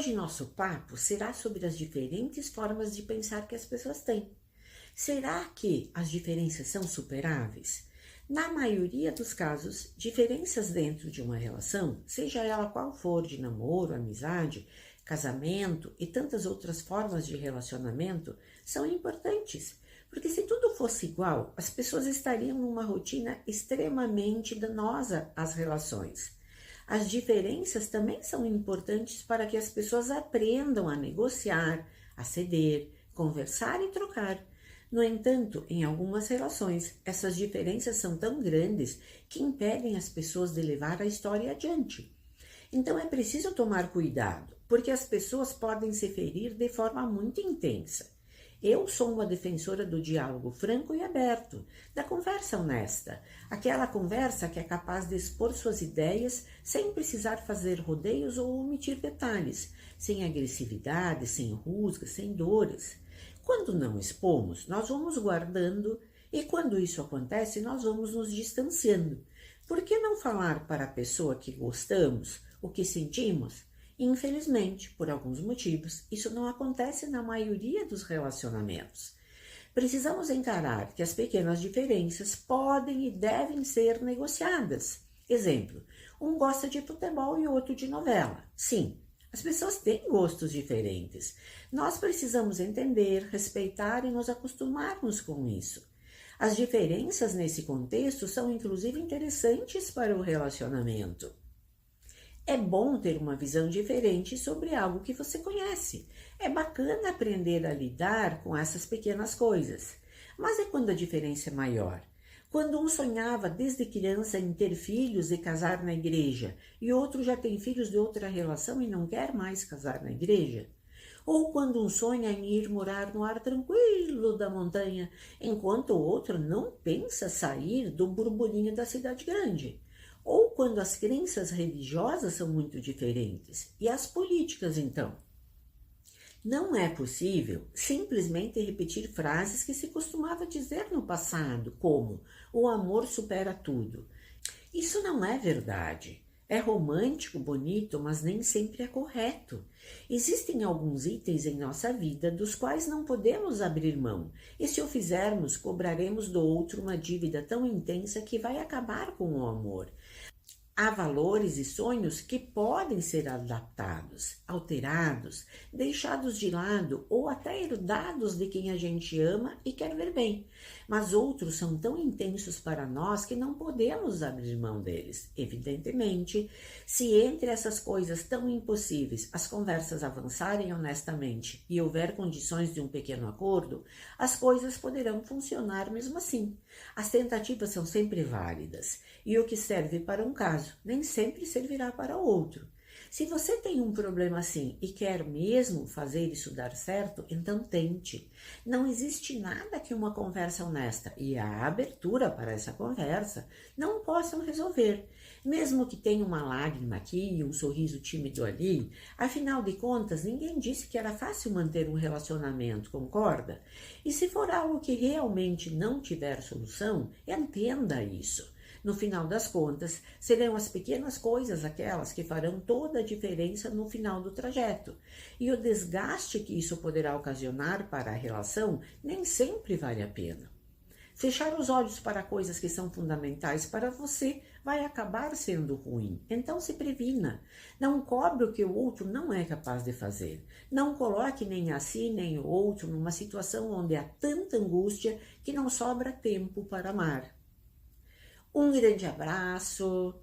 Hoje nosso papo será sobre as diferentes formas de pensar que as pessoas têm. Será que as diferenças são superáveis? Na maioria dos casos, diferenças dentro de uma relação, seja ela qual for, de namoro, amizade, casamento e tantas outras formas de relacionamento, são importantes. Porque se tudo fosse igual, as pessoas estariam numa rotina extremamente danosa às relações. As diferenças também são importantes para que as pessoas aprendam a negociar, a ceder, conversar e trocar. No entanto, em algumas relações, essas diferenças são tão grandes que impedem as pessoas de levar a história adiante. Então é preciso tomar cuidado, porque as pessoas podem se ferir de forma muito intensa. Eu sou uma defensora do diálogo franco e aberto, da conversa honesta, aquela conversa que é capaz de expor suas ideias sem precisar fazer rodeios ou omitir detalhes, sem agressividade, sem rusgas, sem dores. Quando não expomos, nós vamos guardando e quando isso acontece, nós vamos nos distanciando. Por que não falar para a pessoa que gostamos o que sentimos? Infelizmente, por alguns motivos, isso não acontece na maioria dos relacionamentos. Precisamos encarar que as pequenas diferenças podem e devem ser negociadas. Exemplo, um gosta de futebol e outro de novela. Sim, as pessoas têm gostos diferentes. Nós precisamos entender, respeitar e nos acostumarmos com isso. As diferenças nesse contexto são inclusive interessantes para o relacionamento. É bom ter uma visão diferente sobre algo que você conhece. É bacana aprender a lidar com essas pequenas coisas. Mas e quando a diferença é maior? Quando um sonhava desde criança em ter filhos e casar na igreja, e outro já tem filhos de outra relação e não quer mais casar na igreja? Ou quando um sonha em ir morar no ar tranquilo da montanha, enquanto o outro não pensa sair do burburinho da cidade grande? Ou quando as crenças religiosas são muito diferentes. E as políticas, então? Não é possível simplesmente repetir frases que se costumava dizer no passado, como o amor supera tudo. Isso não é verdade. É romântico, bonito, mas nem sempre é correto. Existem alguns itens em nossa vida dos quais não podemos abrir mão, e se o fizermos, cobraremos do outro uma dívida tão intensa que vai acabar com o amor. Há valores e sonhos que podem ser adaptados, alterados, deixados de lado ou até herdados de quem a gente ama e quer ver bem. Mas outros são tão intensos para nós que não podemos abrir mão deles. Evidentemente, se entre essas coisas tão impossíveis as conversas avançarem honestamente e houver condições de um pequeno acordo, as coisas poderão funcionar mesmo assim. As tentativas são sempre válidas e o que serve para um caso nem sempre servirá para outro. Se você tem um problema assim e quer mesmo fazer isso dar certo, então tente. Não existe nada que uma conversa honesta e a abertura para essa conversa não possam resolver. Mesmo que tenha uma lágrima aqui e um sorriso tímido ali, afinal de contas, ninguém disse que era fácil manter um relacionamento, concorda? E se for algo que realmente não tiver solução, entenda isso. No final das contas, serão as pequenas coisas aquelas que farão toda a diferença no final do trajeto. E o desgaste que isso poderá ocasionar para a relação nem sempre vale a pena. Fechar os olhos para coisas que são fundamentais para você vai acabar sendo ruim. Então se previna. Não cobre o que o outro não é capaz de fazer. Não coloque nem a si nem o outro numa situação onde há tanta angústia que não sobra tempo para amar. Um grande abraço.